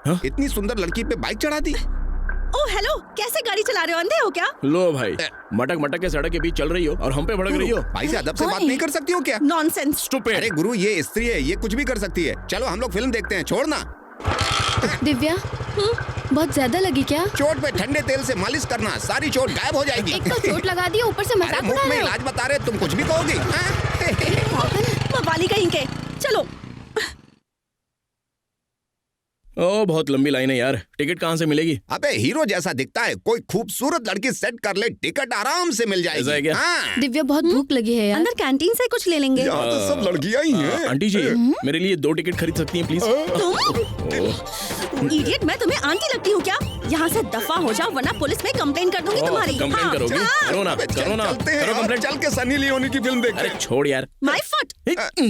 हाँ? इतनी सुंदर लड़की पे बाइक चढ़ा दी। ओ हेलो, कैसे गाड़ी चला रहे हो? अंधे हो क्या? लो भाई, मटक मटक के सड़क के बीच चल रही हो और हम पे भड़क रही हो। भाई से अदब से बात नहीं कर सकती हो क्या? नॉनसेंस। Stupid। अरे गुरु, ये स्त्री है, ये कुछ भी कर सकती है। चलो हम लोग फिल्म देखते हैं, छोड़ना। दिव्या, बहुत ज्यादा लगी क्या? चोट पे ठंडे तेल से मालिश करना, सारी चोट गायब हो जाएगी। एक तो चोट लगा दी, ऊपर से अरे मजाक मुफ्त उड़ा में रहे हो। इलाज बता रहे, तुम कुछ भी कहोगी? वाली कहीं के। चलो। ओ बहुत लंबी लाइन है यार, टिकट कहाँ से मिलेगी? अबे हीरो जैसा दिखता है, कोई खूबसूरत लड़की सेट कर ले, टिकट आराम से मिल ऐसा है जाएगी। क्या? हाँ। दिव्या, बहुत भूख लगी है यार। अंदर कैंटीन से कुछ ले लेंगे। यहाँ तो सब लड़कियां ही हैं। आंटी जी, मेरे लिए 2 टिकट खरीद सकती हैं प्लीज? तुम इडियट, मैं तुम्हें आंटी लगती हूँ क्या? यहाँ से दफा हो जाओ वरना पुलिस में कंप्लेन कर दूंगी तुम्हारी। कंप्लेन करोगी? करो ना, अबे चल, करो ना, चलते हैं, करो कंप्लेन। चल के सनी लियोनी की फिल्म देखते अरे हैं। छोड़ यार। My foot.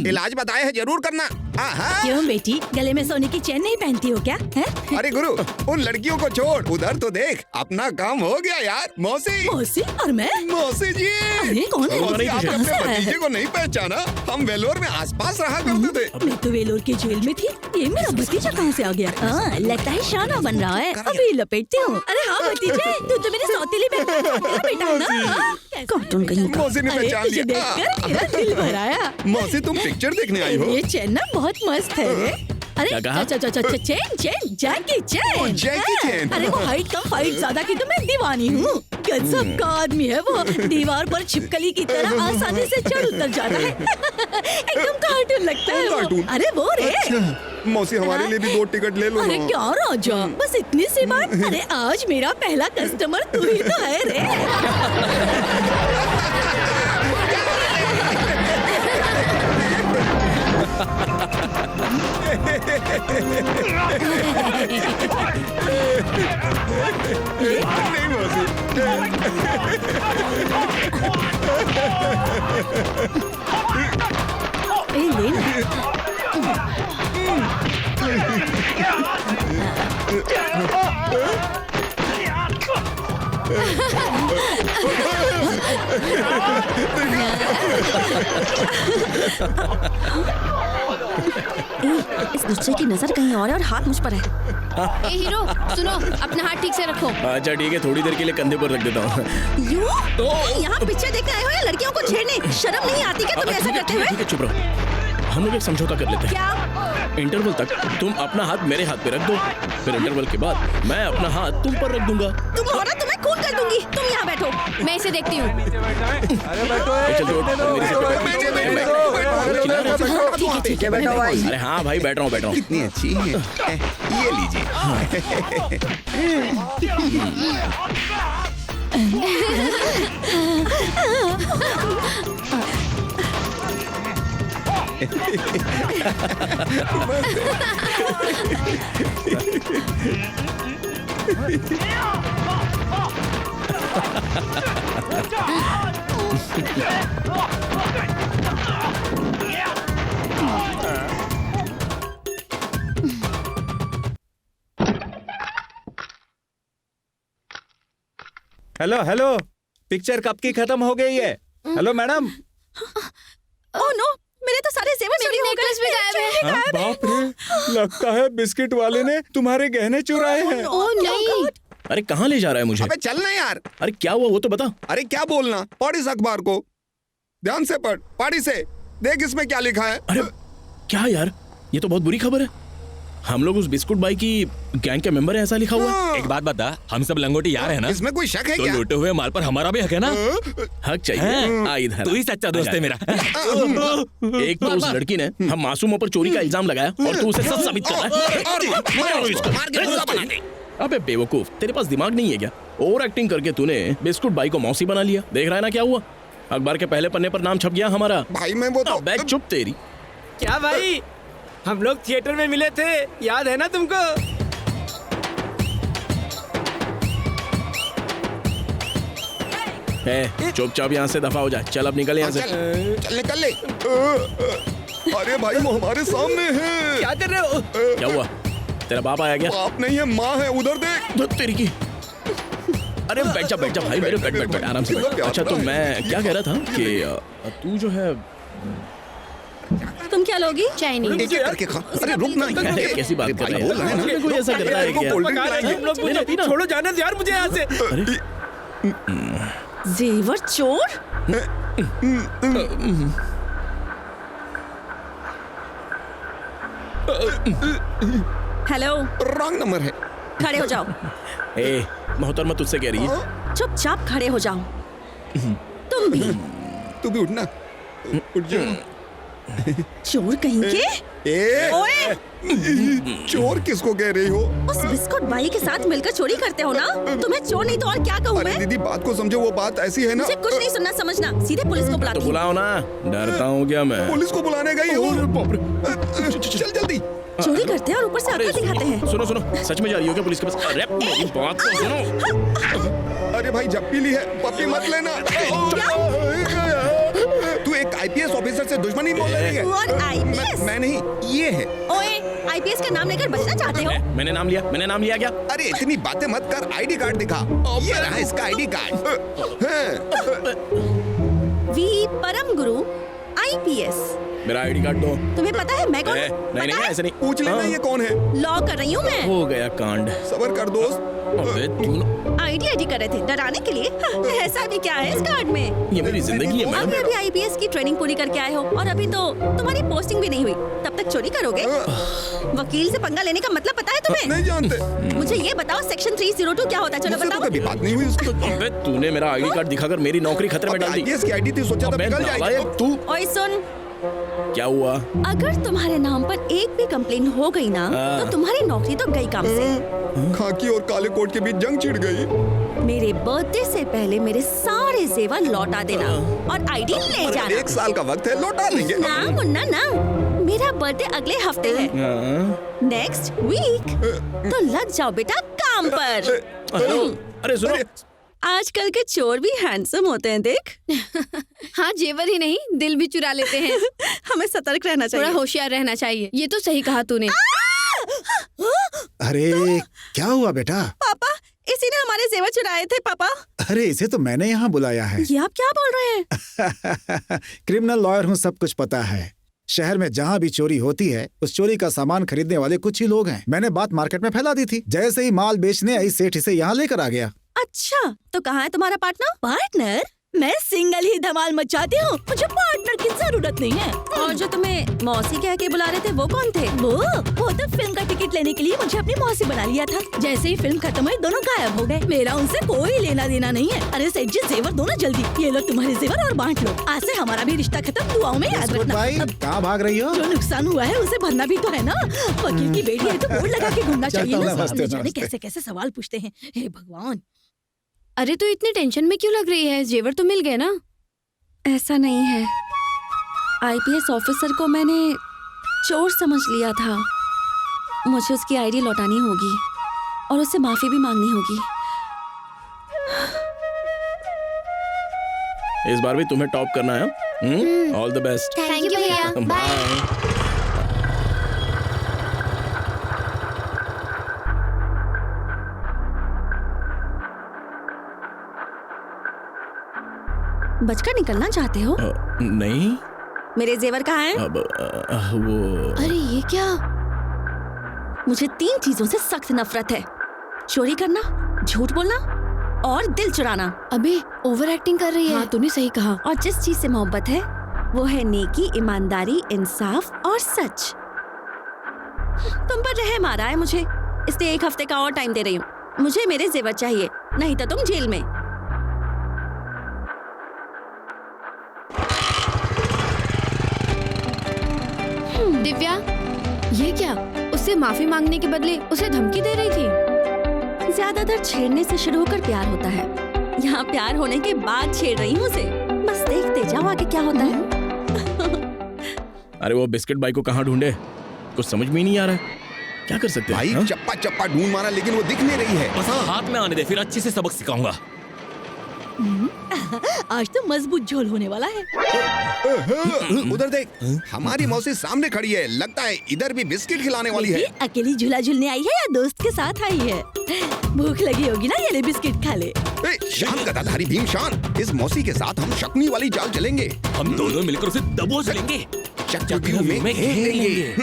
इलाज बताया है, जरूर करना। आहा। क्यों बेटी, गले में सोने की चेन नहीं पहनती हो क्या? है? अरे गुरु, उन लड़कियों को छोड़, उधर तो देख, अपना काम हो गया यार। मौसी, मौसी और मैं? मौसी जी। अरे कौन है? मौसी, आपने कहाँ अपने से आया भतीजे है? को नहीं पहचाना? हम वेलोर में आसपास रहा करते थे। मैं तो वेलोर की जेल में थी, ये मेरा भतीजा कहाँ से आ गया? हाँ, लगता है शाना बन रहा है, अभी लपेटती हूँ। अरे हाँ भतीजे, तू तो मेरी सौतेली बेटा है ना? कार्टून कहीं का। मौसी ने अरे, पहचान तुझे लिया। देखकर मेरा दिल भर आया। मौसी, तुम पिक्चर देखने आई हो? ये चेन ना बहुत मस्त है रे। अरे क्या कहा? चेन जैकी चेन। ओ, जैकी चेन। अरे वो हाइट कम फाइट ज्यादा की तो मैं दीवानी हूँ। गजब का आदमी है वो, दीवार पर छिपकली की तरह आसानी से चढ़ उतर जाता है। एकदम कार्टून लगता है वो। कार्टून? अरे वो रे। मौसी, हमारे लिए भी 2 टिकट ले लो अरे ना। क्या राजा, बस इतनी सी बात। अरे आज मेरा पहला कस्टमर तू ही तो है रे। नहीं मौसी। ए ले ना। इस दूसरे की नजर कहीं और है और हाथ मुझ पर है। ए हीरो, सुनो, अपना हाथ ठीक से रखो। अच्छा ठीक है, थोड़ी देर के लिए कंधे पर रख देता हूँ। यूं? यहाँ पिक्चर देखने आए हो या लड़कियों को छेड़ने? शर्म नहीं आती क्या तुम्हें ऐसा करते हुए? ठीक है, चुप रहो। हम लोग एक समझौता कर लेते हैं। क्या? इंटरवल तक तुम अपना हाथ मेरे हाथ पे रख दो, फिर इंटरवल के बाद मैं अपना हाथ तुम पर रख दूंगा। तुम हो ना, तुम्हें खून कर दूंगी। तुम यहाँ बैठो। मैं इसे देखती हूँ। चल छोड़, मेरे से ठीक है भाई। अरे हाँ भाई, बैठ रहा हूँ। कितनी अच्छी है। ये लीजिए। हेलो हेलो, पिक्चर कब की खत्म हो गई है? Hello madam. ओह नो, मेरे तो सारे जेवर चोरी हो नेकलेस भी गायब है। हाँ, बाप रे, लगता है बिस्किट वाले ने तुम्हारे गहने चुराए हैं। ओ नहीं। अरे कहाँ ले जा रहा है मुझे? अबे चलना यार। अरे क्या हुआ वो तो बता। अरे क्या बोलना, पढ़ इस अखबार को, ध्यान से पढ़, पढ़ इसे, देख इसमें क्या लिखा है। अरे क्या यार, ये तो बहुत बुरी खबर है। हम लोग उस बिस्कुट बाई की गैंग के मेंबर है, ऐसा लिखा हुआ है। एक बात बता, हम सब लंगोटी यार है ना? इसमें कोई शक है तो क्या? लूटे हुए माल पर हमारा भी हक है ना? हक चाहिए। हैं? आ इधर। तू ही सच्चा दोस्त है मेरा। एक तो उस लड़की ने हम मासूमों पर चोरी का इल्जाम लगाया और तू उसे सच साबित कर रहा है। मारो इसको। मार के मुर्गा बना दे। अबे बेवकूफ, तेरे पास दिमाग नहीं है क्या? ओवर एक्टिंग करके तूने बिस्कुट बाई को मौसी बना लिया। देख रहा है ना क्या हुआ? अखबार के पहले पन्ने पर नाम छप गया हमारा। भाई मैं वो तो बैग चुप तेरी। क्या भाई, हम लोग थिएटर में मिले थे, याद है ना तुमको? चुपचाप यहाँ से दफा हो जा। चल अब निकल यहाँ से। चल निकल ले। अरे भाई, वो हमारे सामने है। क्या कर रहे हो? क्या हुआ? तेरा बाप आया क्या? बाप नहीं है, माँ है, उधर देख। धुत तेरी की। अरे बैठ जा भाई, मेरे बैठ आराम से बैठ। अच्छा तो मैं क्या कह रहा था कि तू जो है, तुम क्या लोगी? चाइनीज। एक एक करके खा। अरे रुक ना यार। अरे, कैसी बात कर रहे हैं? बोल रहा है ना। कोई ऐसा करता है क्या? कोल्ड ड्रिंक पका रहे हैं तुम लोग लेना, मुझे। पीना। छोड़ो जाने दो यार मुझे यहाँ से। जेवर चोर। हेलो, रॉन्ग नंबर है। खड़े हो जाओ। ए, मोहतरमा तुझसे कह रही है। चुपचाप खड़े हो जाओ। तुम भी तू भी उठना। उठ जा। चोर कहीं के। ए, ओए, चोर किसको कह रही हो? उस बिस्कुट भाई के साथ मिलकर चोरी करते हो ना? तुम्हें चोर नहीं तो और क्या कहूँ अरे मैं? दीदी बात को समझो, वो बात ऐसी है ना। मुझे कुछ नहीं सुनना समझना, सीधे पुलिस को तो बुलाती हूँ। बुलाओ ना, डरता हूँ क्या मैं? पुलिस को बुलाने गई हो? चल जल्दी। चोरी करते हैं और ऊपर से अकल दिखाते हैं। सुनो सुनो, सच में जा रही हो क्या पुलिस के पास? अरे मेरी बात तो सुनो। अरे भाई जब पी ली है पप्पी मत लेना। तू एक आईपीएस ऑफिसर से दुश्मनी बोल रही है। और आईपीएस? मैं नहीं, ये है। ओए, आईपीएस का नाम लेकर बचना चाहते हो? मैंने नाम लिया क्या? अरे इतनी बातें मत कर, आईडी कार्ड दिखा। ये रहा इसका आईडी कार्ड। वी परम गुरु आईपीएस। मेरा आईडी कार्ड दो। तुम्हें पता है मैं कौन हूँ? नहीं पता है? ऐसे नहीं। पूछ लेना ये कौन है। लॉ कर रही हूँ मैं। हो गया कांड। सबर कर दोस्त। अबे तुम, आईडी कर रहे थे डराने के लिए। हाँ, ऐसा भी क्या है इस कार्ड में? ये मेरी जिंदगी है मैडम। अभी आईपीएस की ट्रेनिंग पूरी करके आए हो और अभी तो तुम्हारी पोस्टिंग भी नहीं हुई, तब तक चोरी करोगे? वकील से पंगा लेने का मतलब पता है तुम्हें? नहीं जानते। मुझे ये बताओ, सेक्शन 302 क्या होता है? चलो मुझसे तो बताओ। कभी बात नहीं हुई उसकी। अबे तूने मेरा आईडी कार्ड दिखाकर मेरी नौकरी खतरे में डाल दी। आईपीएस की आईडी थी, सोचा था अबे निकल जाएगी। नालायक तू। ओए सुन, क्या हुआ? अगर तुम्हारे नाम पर एक भी कंप्लेन हो गई ना, तो तुम्हारी नौकरी तो गई काम से। खाकी और काले कोट के बीच जंग छिड़ गई। मेरे बर्थडे से पहले मेरे सारे जेवर लौटा देना और आईडी ले अरे जाना। 1 साल का वक्त है, लौटा देंगे। ना मुन्ना ना, मेरा बर्थडे अगले हफ्ते है, नेक्स्ट वीक। तो लग जाओ बेटा काम पर। अरे सुनो, आजकल के चोर भी हैंडसम होते हैं, देख। हाँ, जेवर ही नहीं दिल भी चुरा लेते हैं। हमें सतर्क रहना थोड़ा चाहिए। होशियार रहना चाहिए। ये तो सही कहा तूने। अरे क्या हुआ बेटा? पापा, इसी ने हमारे जेवर चुराए थे पापा। अरे इसे तो मैंने यहाँ बुलाया है। ये आप क्या बोल रहे हैं? क्रिमिनल लॉयर हूँ, सब कुछ पता है। शहर में जहाँ भी चोरी होती है, उस चोरी का सामान खरीदने वाले कुछ ही लोग हैं। मैंने बात मार्केट में फैला दी थी। जैसे ही माल बेचने आई, सेठ इसे यहाँ लेकर आ गया। अच्छा, तो कहाँ है तुम्हारा पार्टनर? पार्टनर? मैं सिंगल ही धमाल मचाती हूँ, मुझे पार्टनर की जरूरत नहीं है। और जो तुम्हें मौसी कह के बुला रहे थे वो कौन थे? वो तो फिल्म का टिकट लेने के लिए मुझे अपनी मौसी बना लिया था। जैसे ही फिल्म खत्म हुई, दोनों गायब हो गए। मेरा उनसे कोई लेना देना नहीं है। अरे सेठ जी, जेवर दो ना जल्दी। ये लो तुम्हारे जेवर और बांट लो। आज से हमारा भी रिश्ता खत्म। दुआओं में याद रखना। भाई कहाँ भाग रही हो? जो नुकसान हुआ है उसे भरना भी तो है ना। वकील की बेटी है तो बोर्ड लगा के घूमना चाहिए ना। नमस्ते, न जाने नमस्ते। कैसे कैसे सवाल पूछते हैं, हे भगवान। अरे तू इतनी टेंशन में क्यों लग रही है? जेवर तो मिल गए ना। ऐसा नहीं है, आईपीएस ऑफिसर को मैंने चोर समझ लिया था। मुझे उसकी आईडी लौटानी होगी और उससे माफी भी मांगनी होगी। इस बार भी तुम्हें टॉप करना है। All the best. Thank you भैया। बाय। बचकर निकलना चाहते हो? नहीं। मेरे जेवर कहाँ हैं? अब वो अरे ये क्या? मुझे 3 चीजों से सख्त नफरत है: चोरी करना, झूठ बोलना और दिल चुराना। अबे ओवर एक्टिंग कर रही है। हाँ, तूने सही कहा। और जिस चीज से मोहब्बत है वो है नेकी, ईमानदारी, इंसाफ और सच। तुम पर रहम आ रहा है मुझे, इसलिए 1 हफ्ते का और टाइम दे रही हूँ। मुझे मेरे जेवर चाहिए, नहीं तो तुम जेल में। दिव्या, ये क्या? उससे माफी मांगने के बदले उसे धमकी दे रही थी। ज्यादातर छेड़ने से शुरू होकर प्यार होता है। यहाँ प्यार होने के बाद छेड़ रही हूँ उसे। बस देखते जाओ आगे क्या होता है। अरे वो बिस्किट बाई को कहाँ ढूंढे? कुछ समझ में ही नहीं आ रहा है। क्या कर सकते हैं? भाई हाँ? चप्पा चप्पा ढूंढ मारा, लेकिन वो दिख नहीं रही है। बस हाथ में आने दे, फिर अच्छे से सबक सिखाऊंगा। आज तो मजबूत झोल होने वाला है। उधर देख, हमारी मौसी सामने खड़ी है। लगता है इधर भी बिस्किट खिलाने वाली है। ये अकेली झूला झूलने आई है या दोस्त के साथ आई है? भूख लगी होगी ना, ये ले बिस्किट खा ले। ए, शान गदाधारी भीम शान, इस मौसी के साथ हम शकुनी वाली चाल चलेंगे। हम दोनों मिलकर उसे दबोच लेंगे। चक्रव्यूह में घेर लेंगे।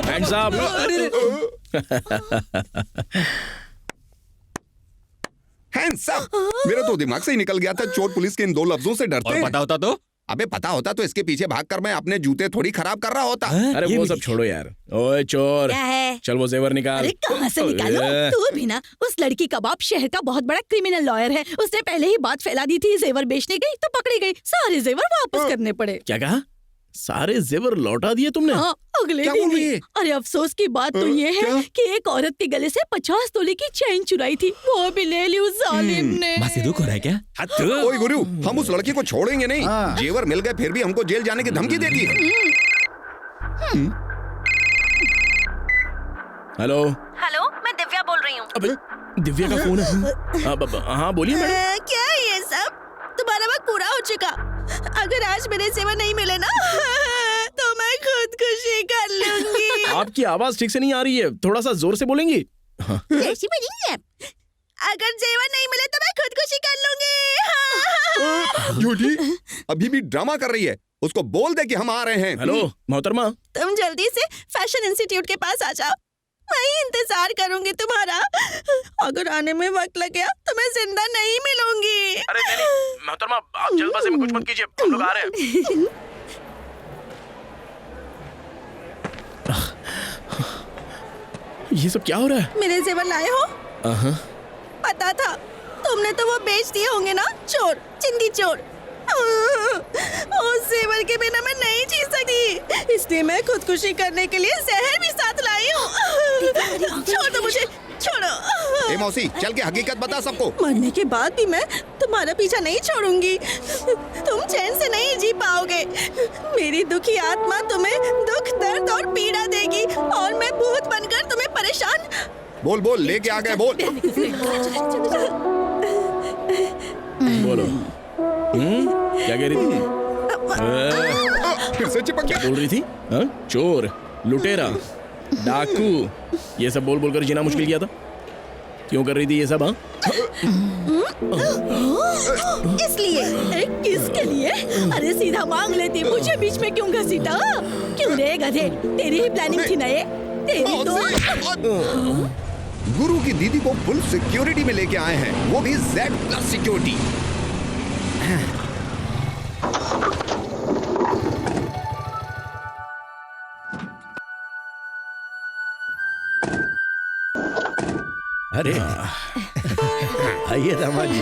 Hands up. Hands up. मेरे तो दिमाग से ही निकल गया था, चोर पुलिस के इन दो लफ्जों से डरते और हैं। पता होता तो अबे पता होता तो इसके पीछे भागकर मैं अपने जूते थोड़ी खराब कर रहा होता। अरे वो सब छोड़ो यार। ओए चोर, क्या है? चल वो जेवर निकाल। अरे कहाँ से निकालो? तू भी ना, उस लड़की का बाप शहर का बहुत बड़ा क्रिमिनल लॉयर है। उसने पहले ही बात फैला दी थी, जेवर बेचने गई तो पकड़ी गई, सारे जेवर वापस करने पड़े। क्या कहा? सारे जेवर लौटा दिए तुमने? हाँ, अगले क्या दिन बोल रही ही। है? अरे अफसोस की बात तो ये है क्या? कि एक औरत के गले से 50 तोले की चेन चुराई थी, वो भी ले ली उस जालिम ने। मासी दुख हो रहा है क्या? ओए गुरु, हम उस लड़की को छोड़ेंगे नहीं। हाँ। जेवर मिल गए फिर भी हमको जेल जाने की धमकी देती है। हेलो। हेलो, मैं दिव्या बोल रही हूँ। अबे दिव्या का फोन है। हाँ बोलिए मैडम। क्या है ये सब? तुम्हारा वक्त पूरा हो चुका। अगर आज मेरे सेवा नहीं मिले ना तो मैं खुदकुशी कर लूंगी। आपकी आवाज ठीक से नहीं आ रही है, थोड़ा सा जोर से बोलेंगी। कैसी बनी है? अगर जेवर नहीं मिले तो मैं खुदकुशी कर लूंगी। झूठी, अभी भी ड्रामा कर रही है। उसको बोल दे कि हम आ रहे हैं। हेलो मोहतरमा। तुम जल्दी से फैशन इंस्टीट्यूट के पास आ जाओ, मैं ही इंतजार करूंगी तुम्हारा। अगर आने में वक्त लग गया तो मैं जिंदा नहीं मिलूंगी। अरे नहीं मोहतरमा, आप जल्दबाजी में कुछ मत कीजिए, हम लोग आ रहे हैं। ये सब क्या हो रहा है? मेरे जेवर लाए हो? पता था, तुमने तो वो बेच दिए होंगे ना, चोर, चिंदी चोर। उस जेवर के बिना मैं नहीं जी सकती, इसलिए मैं खुदकुशी करने के लिए जहर भी साथ लाई हूँ। छोड़ दो मुझे, छोड़ो। ए मौसी, चल के हकीकत बता सबको। मरने के बाद भी मैं तुम्हारा पीछा नहीं छोड़ूंगी। तुम चैन से नहीं जी पाओगे। मेरी दुखी आत्मा तुम्हें दुख, दर्द और पीड़ा देगी और मैं भूत बनकर तुम्हें परेशान। बोल बोल, लेके आ गए, बोल। बोलो। क्या कह रही थी? फिर से चिपक क्या गया। बोल रही थी? हाँ? चोर, लुटेरा, डाकू, ये सब बोल बोल कर जीना मुश्किल किया था। क्यों कर रही थी ये सब? हाँ? इसलिए। किसके लिए? अरे सीधा मांग लेती, मुझे बीच में क्यों घसीटा? क्यों रे गधे, तेरी ही प्लानिंग थी ना ये? तेरी तो। गुरु की दीदी को फुल सिक्योरिटी में लेके आए हैं, वो भी Z+ सिक्योरिटी। अरे आइए दामाद जी।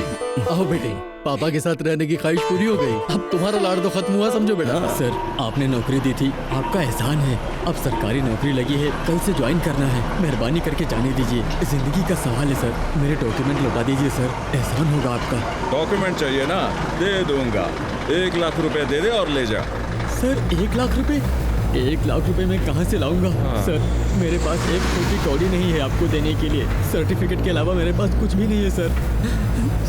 आओ बेटे, पापा के साथ रहने की ख्वाहिश पूरी हो गई। अब तुम्हारा लाड़ तो खत्म हुआ, समझो बेटा। सर, आपने नौकरी दी थी, आपका एहसान है। अब सरकारी नौकरी लगी है, कल से ज्वाइन करना है। मेहरबानी करके जाने दीजिए, जिंदगी का सवाल है सर। मेरे डॉक्यूमेंट लौटा दीजिए सर, एहसान होगा आपका। डॉक्यूमेंट चाहिए ना? दे दूंगा। 1 लाख रुपए दे दे और ले जा। सर 1 लाख रुपए? 1 लाख रुपए मैं कहाँ से लाऊंगा? सर मेरे पास एक छोटी कौड़ी नहीं है आपको देने के लिए। सर्टिफिकेट के अलावा मेरे पास कुछ भी नहीं है सर।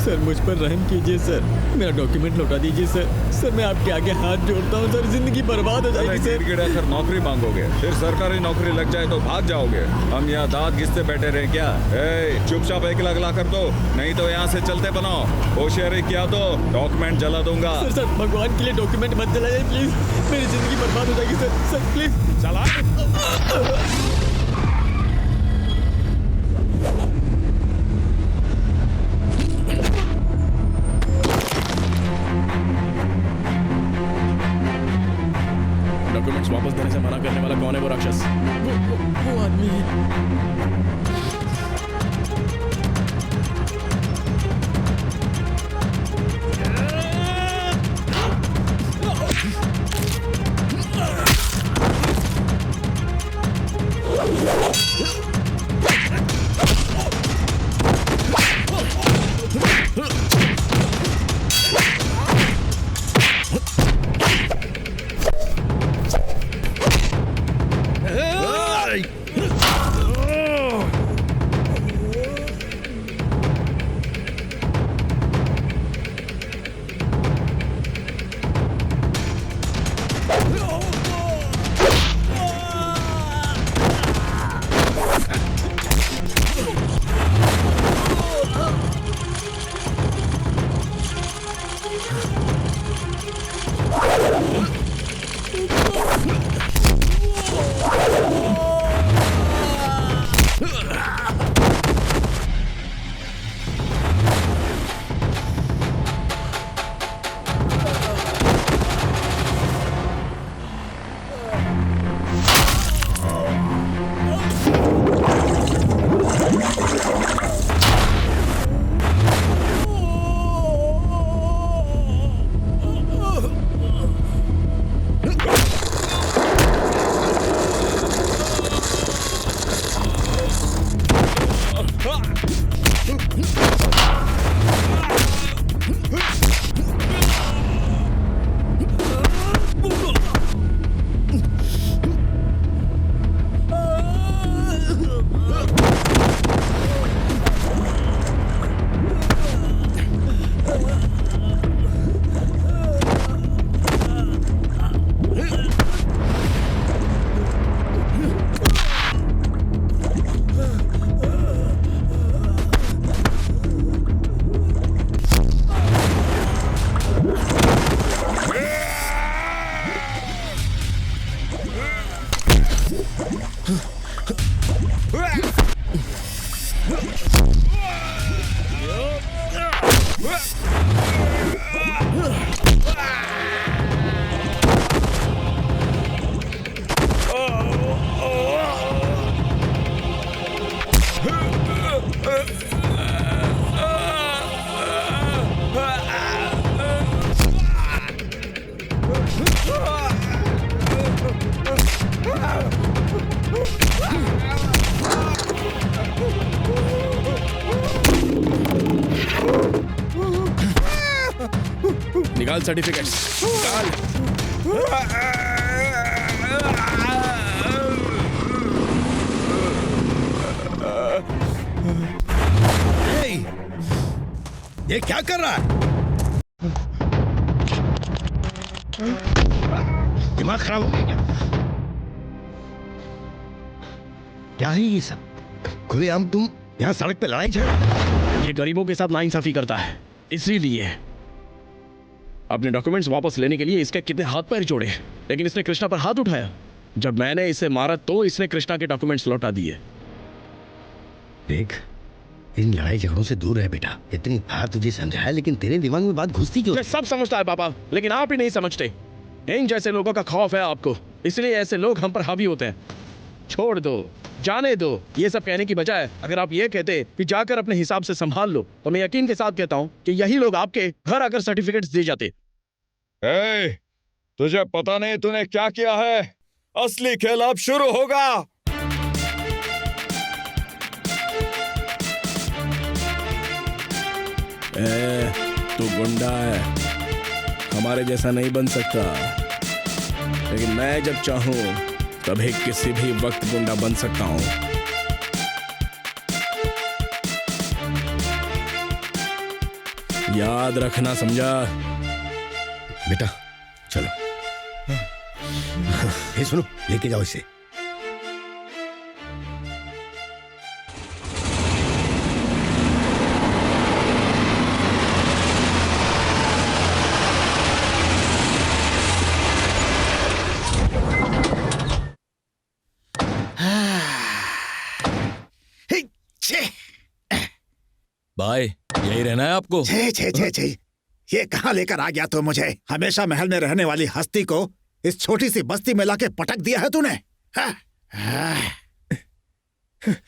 सर मुझ पर रहम कीजिए सर, मेरा डॉक्यूमेंट लौटा दीजिए सर। सर मैं आपके आगे हाथ जोड़ता हूँ सर, जिंदगी बर्बाद हो जाएगी सर। गिड़गिड़ा नौकरी मांगोगे, फिर सरकारी नौकरी लग जाए तो भाग जाओगे। हम यहाँ दांत घिसते बैठे रहे क्या? चुपचाप 1 लाख ला कर दो, नहीं तो यहाँ से चलते बनाओ। होशियारी किया तो डॉक्यूमेंट जला दूंगा। सर भगवान के लिए डॉक्यूमेंट मत जलाइए प्लीज, मेरी जिंदगी बर्बाद हो जाएगी सर। सर प्लीज चला। डॉक्यूमेंट्स वापस देने से मना करने वाला कौन है? वो राक्षस। वो आदमी है। निकाल सर्टिफिकेट, निकाल। ये क्या कर रहा है? दिमाग खराब हो गया क्या? क्या है ये सब? खुलेआम तुम यहाँ सड़क पे लड़ाई झगड़ा? ये गरीबों के साथ नाइंसाफी करता है, इसीलिए अपने डॉक्यूमेंट्स वापस लेने के लिए इसके कितने हाथ पैर जोड़े, लेकिन इसने कृष्णा पर हाथ उठाया। जब मैंने इसे मारा तो इसने कृष्णा के डॉक्यूमेंट्स लौटा दिए। देख, इन लड़ाई झगड़ों से दूर रह बेटा। इतनी बार तुझे समझाया लेकिन तेरे दिमाग में बात घुसती क्यों? मैं सब समझता है पापा, लेकिन आप ही नहीं समझते। इन जैसे लोगों का खौफ है आपको, इसलिए ऐसे लोग हम पर हावी होते हैं। छोड़ दो, जाने दो। ये सब कहने की बजाय अगर आप ये कहते कि जाकर अपने हिसाब से संभाल लो, तो मैं यकीन के साथ कहता हूँ कि यही लोग आपके घर आकर सर्टिफिकेट्स दे जाते। तुझे पता नहीं तूने क्या किया है? असली खेल अब शुरू होगा। तू गुंडा है, हमारे जैसा नहीं बन सकता, लेकिन मैं जब चाहूं तभी किसी भी वक्त गुंडा बन सकता हूं। याद रखना, समझा? बेटा चलो। ये सुनो, लेके जाओ इसे। भाई यही रहना है आपको? छे छे छे छे, ये कहाँ लेकर आ गया तू मुझे? हमेशा महल में रहने वाली हस्ती को इस छोटी सी बस्ती में लाके पटक दिया है तूने।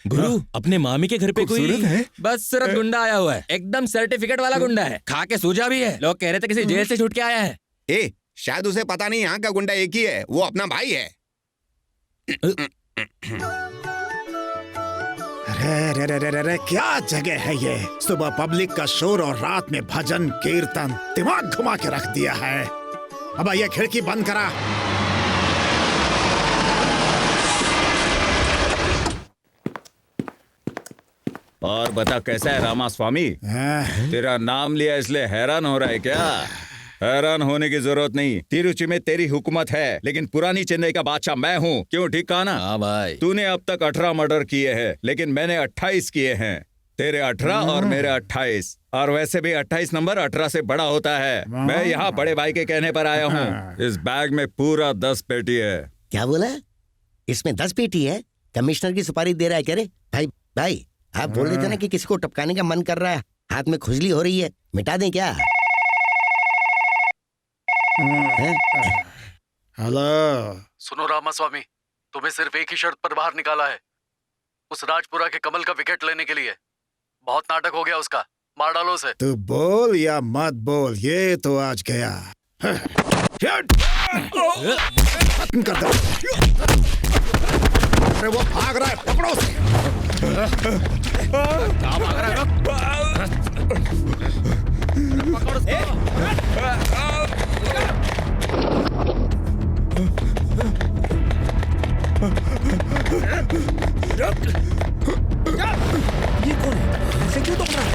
गुरु, अपने मामी के घर पे कोई है? बस सिर्फ गुंडा आया हुआ है, एकदम सर्टिफिकेट वाला गुंडा है, खा के सूजा भी है। लोग कह रहे थे किसी जेल से छूट के आया है। शायद उसे पता नहीं यहाँ का गुंडा एक ही है, वो अपना भाई है। अरे रे रे रे रे, क्या जगह है ये? सुबह पब्लिक का शोर और रात में भजन कीर्तन दिमाग घुमा के रख दिया है। अब ये खिड़की बंद करा। और बता, कैसा है रामा स्वामी? तेरा नाम लिया इसलिए हैरान हो रहा है क्या? हैरान होने की जरूरत नहीं। तिरुचि में तेरी हुकूमत है, लेकिन पुरानी चेन्नई का बादशाह मैं हूँ। क्यों, ठीक कहा ना? हाँ भाई। तूने अब तक 18 मर्डर किए हैं, लेकिन मैंने 28 किए हैं। तेरे 18 और मेरे 28, और वैसे भी 28 नंबर 18 से बड़ा होता है। मैं यहाँ बड़े भाई के कहने पर आया हूँ। इस बैग में पूरा 10 पेटी है। क्या बोला? इसमें 10 पेटी है? कमिश्नर की सुपारी दे रहा है क्या रे? भाई भाई, आप बोल रहे थे ना कि किसी को टपकाने का मन कर रहा है, हाथ में खुजली हो रही है, मिटा दें क्या? हेलो, सुनो रामास्वामी, तुम्हें सिर्फ एक ही शर्त पर बाहर निकाला है, उस राजपुरा के कमल का विकेट लेने के लिए। बहुत नाटक हो गया उसका, मार डालो उसे। तू बोल या मत बोल, ये तो आज गया। खत्म कर दो। अरे वो भाग रहा है, पकड़ो उसे। कहाँ भाग रहा है? पकड़ उसको। ये कौन है? ऐसे क्यों दौड़ रहा है?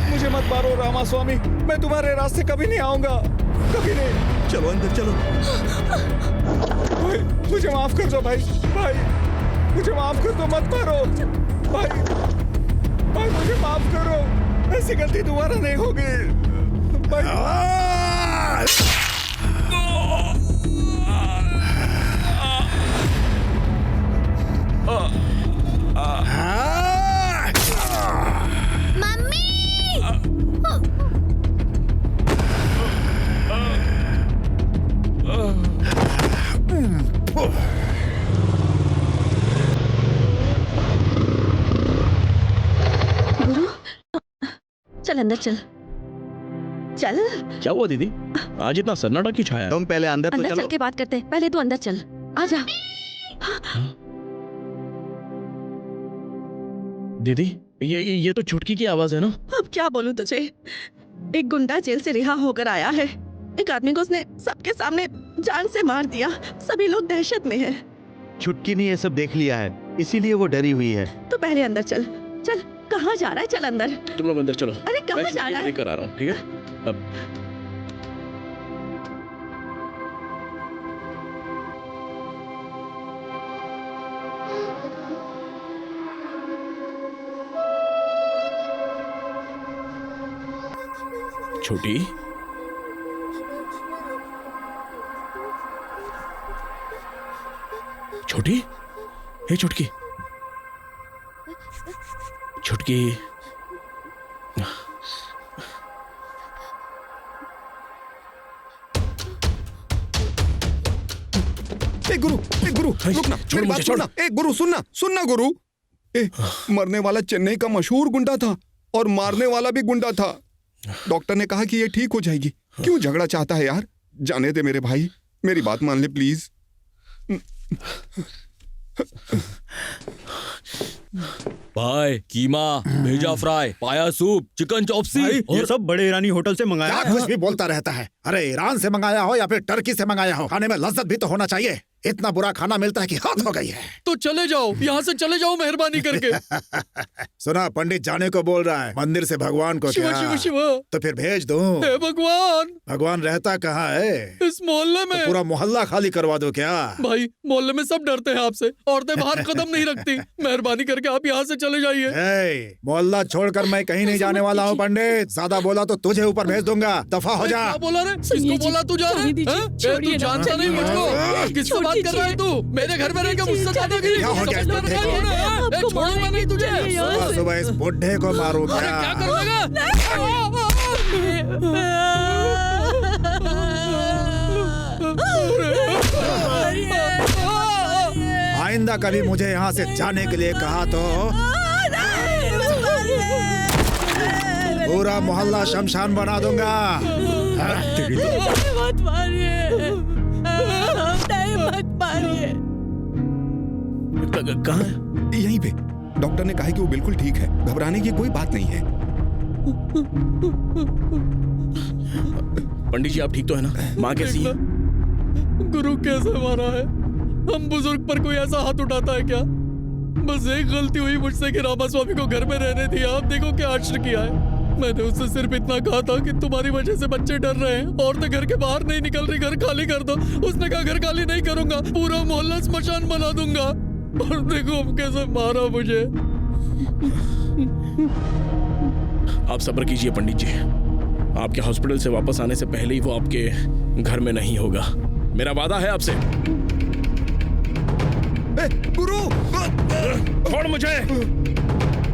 मुझे मत मारो रामास्वामी, मैं तुम्हारे रास्ते कभी नहीं आऊंगा, कभी नहीं। चलो अंदर चलो। भाई मुझे माफ कर दो भाई, भाई मुझे माफ कर दो, मत मारो भाई, भाई मुझे माफ करो, ऐसी गलती दोबारा नहीं होगी भाई। चल अंदर चल, चल क्या हुआ दीदी, आज इतना सन्नाटा क्यों छाया है? तुम पहले अंदर तो अंदर चलो। चल के बात करते हैं, पहले तू अंदर चल, आजा। दीदी ये तो छुटकी की आवाज है ना? अब क्या बोलूं तुझे, एक गुंडा जेल से रिहा होकर आया है, एक आदमी को उसने सबके सामने जान से मार दिया, सभी लोग दहशत में हैं। छुटकी ने ये सब देख लिया है, इसीलिए वो डरी हुई है। तो पहले अंदर चल, चल कहाँ जा रहा है, चल अंदर। तुम लोग अंदर चलो, अरे कहाँ मैं जा रहा है? लेकर आ रहा हूँ, ठीक है? अब छोटी, छोटी, हे छुटकी, छुटकी, गुरु रुकना, छोड़ मेरी मुझे, बात सुनना। गुरु सुनना गुरु। मरने वाला चेन्नई का मशहूर गुंडा था और मारने वाला भी गुंडा था। डॉक्टर ने कहा कि ये ठीक हो जाएगी। क्यों झगड़ा चाहता है यार? जाने दे मेरे भाई, मेरी बात मान ले प्लीज। भाई कीमा, भेजा फ्राई, पाया सूप, चिकन चॉपसी, ये सब बड़े ईरानी होटल से मंगाया क्या कुछ भी बोलता रहता है। अरे ईरान से मंगाया हो या फिर टर्की से मंगाया हो, खाने में लज्जत भी तो होना चाहिए। इतना बुरा खाना मिलता है कि हद हो गई है। तो चले जाओ, यहाँ से चले जाओ मेहरबानी करके। सुना, पंडित जाने को बोल रहा है, मंदिर से भगवान को शिवा क्या? शिवा शिवा, तो फिर भेज दूं। हे भगवान, भगवान रहता कहाँ है? इस मोहल्ले में। तो पूरा मोहल्ला खाली करवा दो क्या? भाई मोहल्ले में सब डरते हैं आपसे, औरतें बाहर कदम नहीं रखती। मेहरबानी करके आप यहाँ से चले जाइए। मोहल्ला छोड़कर मैं कहीं नहीं जाने वाला हूँ पंडित। ज्यादा बोला तो तुझे ऊपर भेज दूंगा, दफा हो जा। क्या बोला रे? किसको बोला तू जा रहा है? तू जानता नहीं मुझको, किसको बात कर रहा है तू? मेरे घर में रहकर मुझसे ज्यादा क्या हो गया? छोड़ूंगा नहीं तुझे। सुबह सुबह इस बुढ़े को मारूं अरे क्या? क्या कर लेगा? आइंदा कभी मुझे यहाँ से जाने के लिए कहा तो पूरा मोहल्ला शमशान बना दूंगा। मत मारिए, मत मारिए। कहाँ है? यहीं पे। डॉक्टर ने कहा कि वो बिल्कुल ठीक है, घबराने की कोई बात नहीं है। पंडित जी आप ठीक तो है ना? माँ कैसी है? गुरु कैसे मारा है? हम बुजुर्ग पर कोई ऐसा हाथ उठाता है क्या? बस एक गलती हुई मुझसे कि रामास्वामी को घर में रहने दिया। आप देखो क्या आश्चर्य किया है। मैंने उससे सिर्फ इतना कहा था कि तुम्हारी वजह से बच्चे डर रहे हैं, औरतें घर के बाहर नहीं निकल रही, घर खाली कर दो। उसने कहा घर खाली नहीं करूंगा, पूरा मोहल्ला स्मशान बना दूंगा। और देखो कैसे मारा मुझे। आप सब्र कीजिए पंडित जी, आपके हॉस्पिटल से वापस आने से पहले ही वो आपके घर में नहीं होगा। मेरा वादा है आपसे। गुरु छोड़ मुझे।